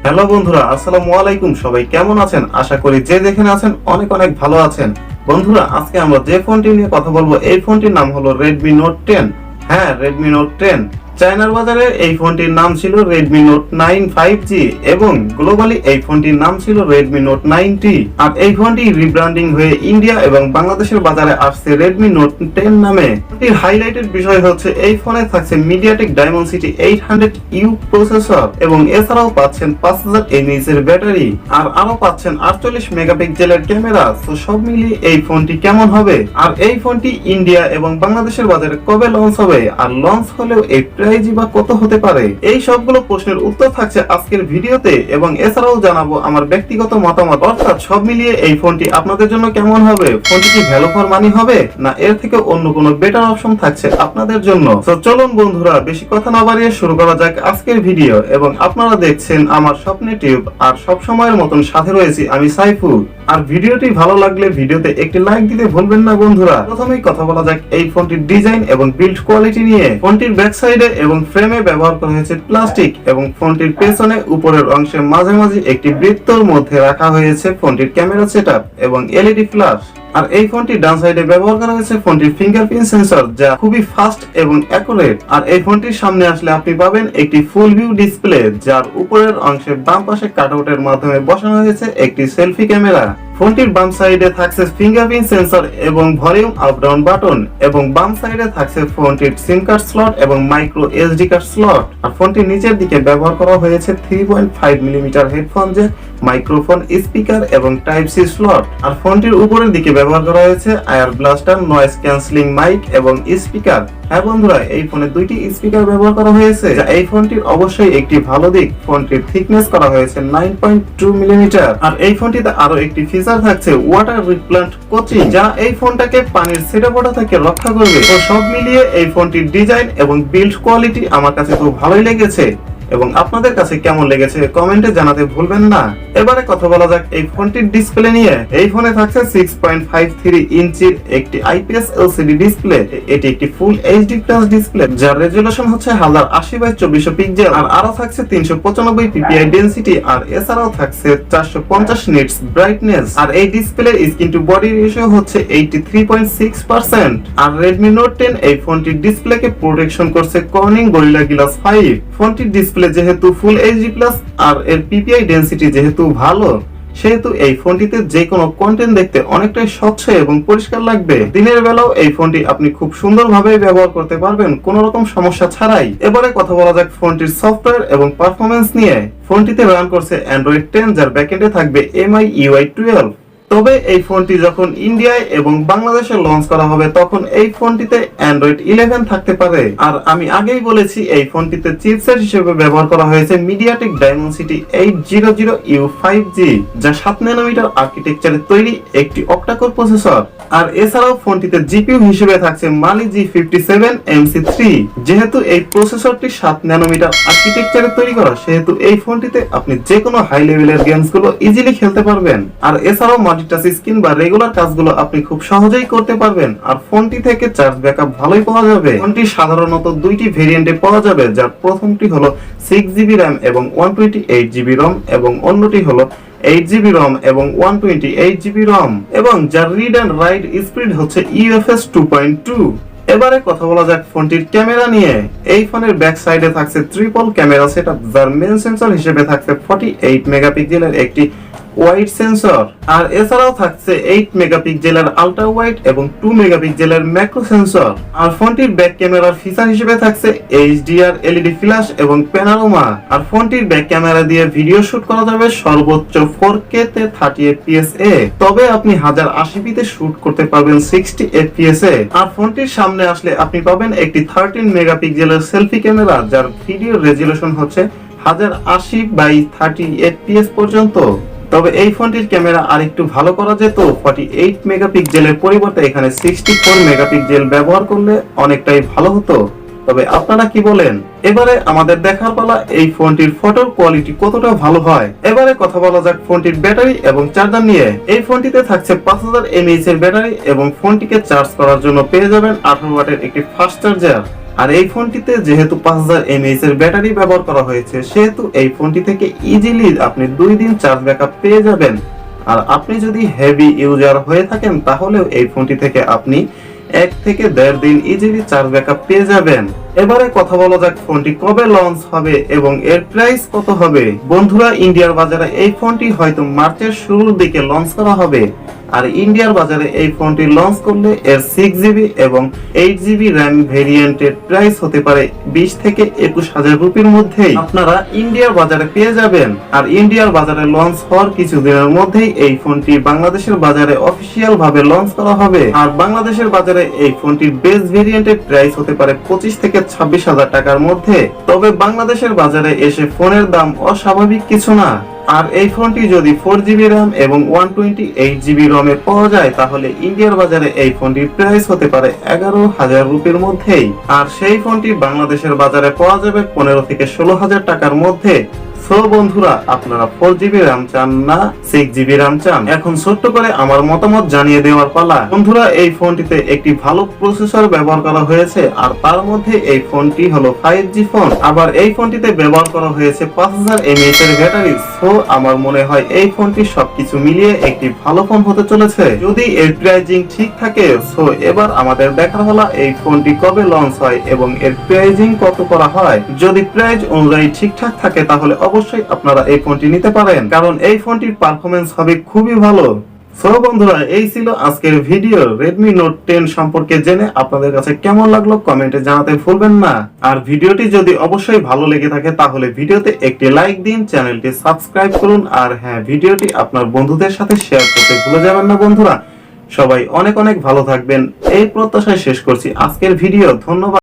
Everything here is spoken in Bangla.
হ্যালো বন্ধুরা, আসসালামু আলাইকুম। সবাই কেমন আছেন? আশা করি যে যেখানে আছেন অনেক অনেক ভালো আছেন। বন্ধুরা, আজকে আমরা যে ফোনটি নিয়ে কথা বলবো এই ফোনটির নাম হলো Redmi Note 10। হ্যাঁ, Redmi Note 10। চায়নার বাজারে এই ফোনটির নাম ছিল Redmi Note 9 5G এবং গ্লোবালি এই ফোনটির নাম ছিল Redmi Note 9T। আর এই ফোনটি রিব্র্যান্ডিং হয়ে ইন্ডিয়া এবং বাংলাদেশের বাজারে আসছে Redmi Note 10 নামে। ফোনটির হাইলাইটেড বিষয় হচ্ছে এই ফোনে থাকছে MediaTek Dimensity 800U প্রসেসর এবং এছাড়াও পাচ্ছেন 5000 mAh এর ব্যাটারি আর আরো পাচ্ছেন 48 মেগাপিক্সেলের ক্যামেরা। তো সব মিলিয়ে এই ফোনটি কেমন হবে আর এই ফোনটি ইন্ডিয়া এবং বাংলাদেশের বাজারে কবে লঞ্চ হবে আর লঞ্চ হলেও এই প্রাইস বা কত হতে পারে, এই সবগুলো প্রশ্নের উত্তর থাকছে আজকের ভিডিওতে এবং এছাড়াও জানাবো আমার ব্যক্তিগত মতামত। অর্থাৎ সব মিলিয়ে এই ফোনটি আপনাদের জন্য কেমন হবে, ফোনটি কি ভ্যালু ফর মানি হবে না এর থেকে অন্য কোনো বেটার অপশন থাকছে আপনাদের জন্য। তো চলুন বন্ধুরা, বেশি কথা না বাড়িয়ে শুরু করা যাক আজকের ভিডিও। এবং আপনারা দেখছেন আমার স্বপ্নের টিউব আর সব সময়ের মতন সাথে রয়েছি আমি সাইফুল। আর ভিডিওটি ভালো লাগলে ভিডিওতে একটি লাইক দিতে ভুলবেন না বন্ধুরা। প্রথমেই কথা বলা যাক এই ফোনটির ডিজাইন এবং বিল্ড কোয়ালিটি নিয়ে। ফোনটির ব্যাক সাইডে এবং ফ্রেমে ব্যবহার করা হয়েছে প্লাস্টিক এবং ফোনটির পেছনে উপরের অংশে মাঝামাঝি একটি বৃত্তর মধ্যে রাখা হয়েছে ফোনটির ক্যামেরা সেটআপ এবং এলইডি ফ্ল্যাশ। আর এই ফোনটির ডান সাইডে ব্যবহার করা হয়েছে ফোনটির ফিঙ্গারপ্রিন্ট সেন্সর, যা খুবই ফাস্ট এবং অ্যাকুরেট। আর এই ফোনটির সামনে আসলে আপনি পাবেন একটি ফুল ভিউ ডিসপ্লে, যার উপরের অংশে বাম পাশে কাটআউটের মাধ্যমে বসানো হয়েছে একটি সেলফি ক্যামেরা। ফোনটির বাম সাইডে থাকছে ফিঙ্গারপ্রিন্ট সেন্সর এবং ভলিউম আপ ডাউন বাটন এবং বাম সাইডে থাকছে ফোনটির সিম কার্ড স্লট এবং মাইক্রো এসডি কার্ড স্লট। আর ফোনটির নিচের দিকে ব্যবহার করা হয়েছে 3.5 millimetre headphone Jack, microphone, speaker এবং টাইপ সি স্লট। আর ফোনটির উপরের দিকে ব্যবহার করা হয়েছে আয়ার ব্লাস্টার, নয়েজ ক্যান্সেলিং মাইক এবং স্পিকার। হ্যাঁ বন্ধুরা, এই ফোনে দুইটি স্পিকার ব্যবহার করা হয়েছে, যা এই ফোনটির অবশ্যই একটি ভালো দিক। ফোনটির থিকনেস করা হয়েছে 9.2 মিলিমিটার। আর এই ফোনটিতে আরো একটি ফিচার থাকছে ওয়াটার রিপ্লেন্ট কোচিং, যা এই ফোনটাকে পানির ছিটেফোঁটা থেকে রক্ষা করবে। তো সব মিলিয়ে এই ফোনটির ডিজাইন এবং বিল্ড কোয়ালিটি আমার কাছে খুব ভালোই লেগেছে এবং আপনাদের কাছে কেমন লেগেছে কমেন্টে জানাতে ভুলবেন না। এবারে কথা বলা যাক এই ফোনটির ডিসপ্লে নিয়ে। এই ফোনে থাকছে 6.53 ইঞ্চির একটি আইপিএস এলসিডি ডিসপ্লে। এটি একটি ফুল এইচডি প্লাস ডিসপ্লে, যার রেজুলেশন হচ্ছে 1080x2400 পিক্সেল। আর আরো থাকছে 395 পিপিআই ডেনসিটি আর এছাড়াও থাকছে 450 নিটস ব্রাইটনেস। আর এই display screen to body ratio হচ্ছে 83.6%। আর Redmi Note 10 এই ফোনটির ডিসপ্লেকে প্রোটেকশন করছে কর্নিং গরিলা গ্লাস 5। ফোনটির ডিসপ্লে যেহেতু ফুল এইচডি প্লাস আর এর পিপিআই ডেনসিটি যেহেতু ভালো, সেহেতু এই ফোনটিতে যে কোনো কন্টেন্ট দেখতে অনেকটাই স্বচ্ছ এবং পরিষ্কার লাগবে। দিনের বেলাও এই ফোনটি আপনি খুব সুন্দরভাবে ব্যবহার করতে পারবেন কোনো রকম সমস্যা ছাড়াই। এবারে কথা বলা যাক ফোনটির সফটওয়্যার এবং পারফরম্যান্স নিয়ে। ফোনটিতে রান করছে Android 10, যার ব্যাকএন্ডে থাকবে MIUI 12। তবে এই ফোনটি যখন ইন্ডিয়ায় এবং বাংলাদেশে লঞ্চ করা হবে তখন এই ফোনটিতে Android 11 থাকতে পারে। আর আমি আগেই বলেছি এই ফোনটিতে চিপসেট হিসেবে ব্যবহার করা হয়েছে MediaTek Dimensity 800U 5G, যা 7 ন্যানোমিটার আর্কিটেকচারে তৈরি একটি অক্টাকোর প্রসেসর। আর এছাড়াও ফোনটিতে জিপিইউ হিসেবে থাকছে Mali G57MC3। যেহেতু এই প্রসেসরটি 7 ন্যানোমিটার আর্কিটেকচারে তৈরি করা, সেহেতু এই ফোনটিতে আপনি যে কোনো হাই লেভেলের গেমস গুলো ইজিলি খেলতে পারবেন। আর এছাড়াও টাচ স্ক্রিন বা রেগুলার কাজগুলো আপনি খুব সহজেই করতে পারবেন। আর ফোনটি থেকে চার্জ ব্যাকআপ ভালোই পাওয়া যাবে। ফোনটি সাধারণত দুইটি ভেরিয়েন্টে পাওয়া যাবে, যার প্রথমটি হলো 6GB RAM এবং 128GB ROM এবং অন্যটি হলো 8GB ROM এবং 128GB ROM এবং যার রিড এন্ড রাইট স্পিড হচ্ছে UFS 2.2। এবারে কথা বলা যাক ফোনটির ক্যামেরা নিয়ে। এই ফোনের ব্যাক সাইডে থাকছে ট্রিপল ক্যামেরা সেটআপ, যার মেইন সেন্সর হিসেবে থাকছে 48 মেগাপিক্সেলের একটি ওয়াইড সেন্সর। আর এছাড়াও থাকছে 8 মেগাপিক্সেলের আলট্রা ওয়াইড এবং 2 মেগাপিক্সেলের ম্যাক্রো সেন্সর। আর ফোনটির ব্যাক ক্যামেরার ফিচার হিসেবে থাকছে HDR এলইডি ফ্ল্যাশ এবং প্যানোরামা। আর ফোনটির ব্যাক ক্যামেরা দিয়ে ভিডিও শুট করা যাবে সর্বোচ্চ 4K তে 30 fps এ। তবে আপনি 1080p তে শুট করতে পারবেন 60 fps এ। আর ফোনটির সামনে আসলে আপনি পাবেন একটি 13 মেগাপিক্সেলের সেলফি ক্যামেরা, যার ভিডিও রেজুলেশন হচ্ছে 1080x30 fps পর্যন্ত। তবে এই ফোনটির ক্যামেরা আরেকটু ভালো করা যেত। 48 মেগাপিক্সেলের পরিবর্তে এখানে 64 মেগাপিক্সেল ব্যবহার করলে অনেকটাই ভালো হতো। তবে আপনারা কি বলেন? এবারে আমাদের দেখার পালা এই ফোনটির ফটোর কোয়ালিটি কতটা ভালো হয়। এবারে কথা বলা যাক ফোনটির ব্যাটারি এবং চার্জার নিয়ে। এই ফোনটিতে থাকছে 5000 mAh এর ব্যাটারি এবং ফোনটিকে চার্জ করার জন্য পেয়ে যাবেন 18 ওয়াটের একটি ফাস্ট চার্জার। আর এই ফোনটিতে যেহেতু 5000 mAh এর ব্যাটারি ব্যবহার করা হয়েছে, সেহেতু এই ফোনটি থেকে ইজিলি আপনি 2 দিন চার্জ ব্যাকআপ পেয়ে যাবেন। আর আপনি যদি হেভি ইউজার হয়ে থাকেন তাহলেও এই ফোনটি থেকে আপনি 1 থেকে 1.5 দিন ইজিলি চার্জ ব্যাকআপ পেয়ে যাবেন। এবারে কথা বলা যাক ফোনটি কবে লঞ্চ হবে এবং এর প্রাইস কত হবে। বন্ধুরা, ইন্ডিয়ার বাজারে এই ফোনটি হয়তো মার্চের শুরুর দিকে লঞ্চ করা হবে। আর ইন্ডিয়ার বাজারে এই ফোনটি লঞ্চ করলে এর 6GB এবং 8GB র্যাম ভেরিয়েন্টের প্রাইস হতে পারে 20 থেকে 21,000 রুপির মধ্যেই আপনারা ইন্ডিয়ার বাজারে পেয়ে যাবেন। আর ইন্ডিয়ার বাজারে লঞ্চ হওয়ার কিছুদিনের মধ্যেই এই ফোনটি বাংলাদেশের বাজারে অফিসিয়াল ভাবে লঞ্চ করা হবে। আর বাংলাদেশের বাজারে এই ফোনটির বেস ভেরিয়েন্টের প্রাইস হতে পারে 25 থেকে 26,000 টাকার মধ্যে। তবে বাংলাদেশের বাজারে এসে ফোনের দাম অস্বাভাবিক কিছু না। আর এই ফোনটি যদি 4GB RAM এবং 128GB ROM এ পাওয়া যায় তাহলে ইন্ডিয়ার বাজারে এই ফোনটির প্রাইস হতে পারে 11,000 রুপির মধ্যেই। আর সেই ফোনটি বাংলাদেশের বাজারে পাওয়া যাবে 15 থেকে 16,000 টাকার মধ্যে। সো বন্ধুরা, আপনারা 4GB RAM চান না 6GB RAM চান? এখন ছোট্ট করে আমার মতামত জানিয়ে দেওয়ার পালা। বন্ধুরা, এই ফোনটিতে একটি ভালো প্রসেসর ব্যবহার করা হয়েছে আর তার মধ্যে এই ফোনটি হলো 5G ফোন। আবার এই ফোনটিতে ব্যবহার করা হয়েছে 5000 mAh এর ব্যাটারি। সো আমার মনে হয় এই ফোনটি সবকিছু মিলিয়ে একটি ভালো ফোন হতে চলেছে যদি এর প্রাইজিং ঠিক থাকে। সো এবার আমাদের দেখার হলো এই ফোনটি কবে লঞ্চ হয় এবং এর প্রাইজিং কত করা হয়। যদি প্রাইস অনুযায়ী ঠিকঠাক থাকে তাহলে অবশ্যই আপনারা এই ফোনটি নিতে পারেন, কারণ এই ফোনটির পারফরম্যান্স হবে খুবই ভালো। সো বন্ধুরা, এই ছিল আজকের ভিডিও। Redmi Note 10 সম্পর্কে জেনে আপনাদের কাছে কেমন লাগলো কমেন্টে জানাতে ভুলবেন না। আর ভিডিওটি যদি অবশ্যই ভালো লেগে থাকে তাহলে ভিডিওতে একটি লাইক দিন, চ্যানেলটি সাবস্ক্রাইব করুন আর হ্যাঁ, ভিডিওটি আপনার বন্ধুদের সাথে শেয়ার করতে ভুলে যাবেন না। বন্ধুরা, সবাই অনেক অনেক ভালো থাকবেন এই প্রত্যাশায় শেষ করছি আজকের ভিডিও। ধন্যবাদ।